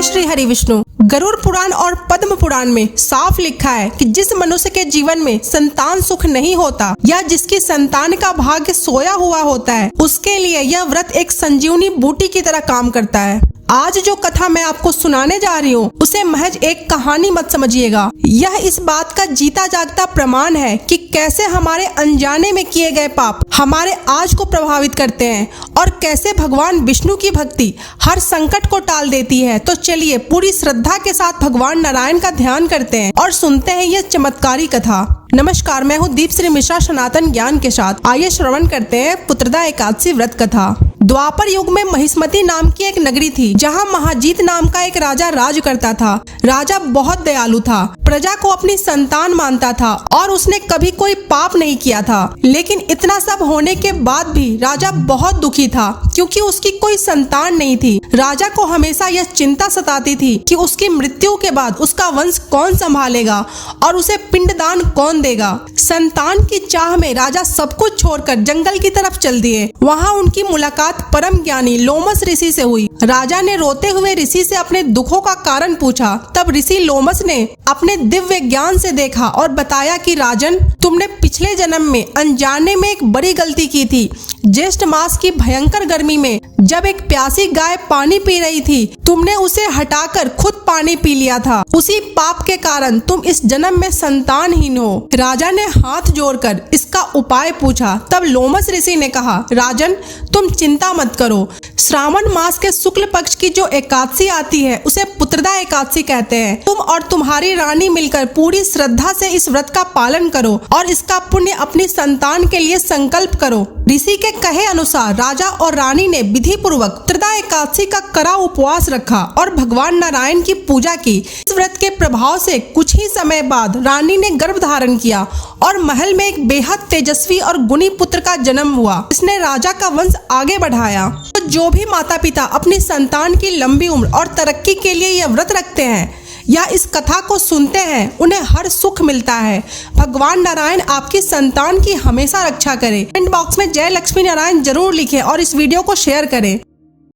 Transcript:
श्री हरि विष्णु। गरुड़ पुराण और पद्म पुराण में साफ लिखा है कि जिस मनुष्य के जीवन में संतान सुख नहीं होता या जिसकी संतान का भाग्य सोया हुआ होता है, उसके लिए यह व्रत एक संजीवनी बूटी की तरह काम करता है। आज जो कथा मैं आपको सुनाने जा रही हूँ उसे महज एक कहानी मत समझिएगा। यह इस बात का जीता जागता प्रमाण है कि कैसे हमारे अनजाने में किए गए पाप हमारे आज को प्रभावित करते हैं और कैसे भगवान विष्णु की भक्ति हर संकट को टाल देती है। तो चलिए पूरी श्रद्धा के साथ भगवान नारायण का ध्यान करते हैं और सुनते हैं यह चमत्कारी कथा। नमस्कार, मैं हूँ दीपश्री मिश्रा सनातन ज्ञान के साथ। आइए श्रवण करते हैं पुत्रदा एकादशी व्रत कथा। द्वापर युग में महिष्मती नाम की एक नगरी थी जहाँ महाजीत नाम का एक राजा राज करता था। राजा बहुत दयालु था, प्रजा को अपनी संतान मानता था और उसने कभी कोई पाप नहीं किया था। लेकिन इतना सब होने के बाद भी राजा बहुत दुखी था क्योंकि उसकी कोई संतान नहीं थी। राजा को हमेशा यह चिंता सताती थी कि उसकी मृत्यु के बाद उसका वंश कौन संभालेगा और उसे पिंडदान कौन देगा। संतान की चाह में राजा सब कुछ छोड़कर जंगल की तरफ चल दिए। वहाँ उनकी मुलाकात परम ज्ञानी लोमस ऋषि से हुई। राजा ने रोते हुए ऋषि से अपने दुखों का कारण पूछा। तब ऋषि लोमस ने अपने दिव्य ज्ञान से देखा और बताया कि राजन, तुमने पिछले जन्म में अनजाने में एक बड़ी गलती की थी। ज्येष्ठ मास की भयंकर गर्मी में जब एक प्यासी गाय पानी पी रही थी, तुमने उसे हटाकर खुद पानी पी लिया था। उसी पाप के कारण तुम इस जन्म में संतानहीन हो। राजा ने हाथ जोड़कर इसका उपाय पूछा। तब लोमस ऋषि ने कहा, राजन, तुम चिंता मत करो। श्रावण मास के शुक्ल पक्ष की जो एकादशी आती है उसे पुत्रदा एकादशी कहते हैं। तुम और तुम्हारी रानी मिलकर पूरी श्रद्धा से इस व्रत का पालन करो और इसका पुण्य अपनी संतान के लिए संकल्प करो। ऋषि के कहे अनुसार राजा और रानी ने विधि पूर्वक पुत्रदा एकादशी का कड़ा उपवास रखा और भगवान नारायण की पूजा की। इस व्रत के प्रभाव से कुछ ही समय बाद रानी ने गर्भ धारण किया और महल में एक बेहद तेजस्वी और गुणी पुत्र का जन्म हुआ। इसने राजा का वंश आगे बढ़ाया। तो जो भी माता पिता अपनी संतान की लंबी उम्र और तरक्की के लिए यह व्रत रखते हैं या इस कथा को सुनते हैं, उन्हें हर सुख मिलता है। भगवान नारायण आपकी संतान की हमेशा रक्षा करे। कमेंट बॉक्स में जय लक्ष्मी नारायण जरूर लिखें और इस वीडियो को शेयर करें।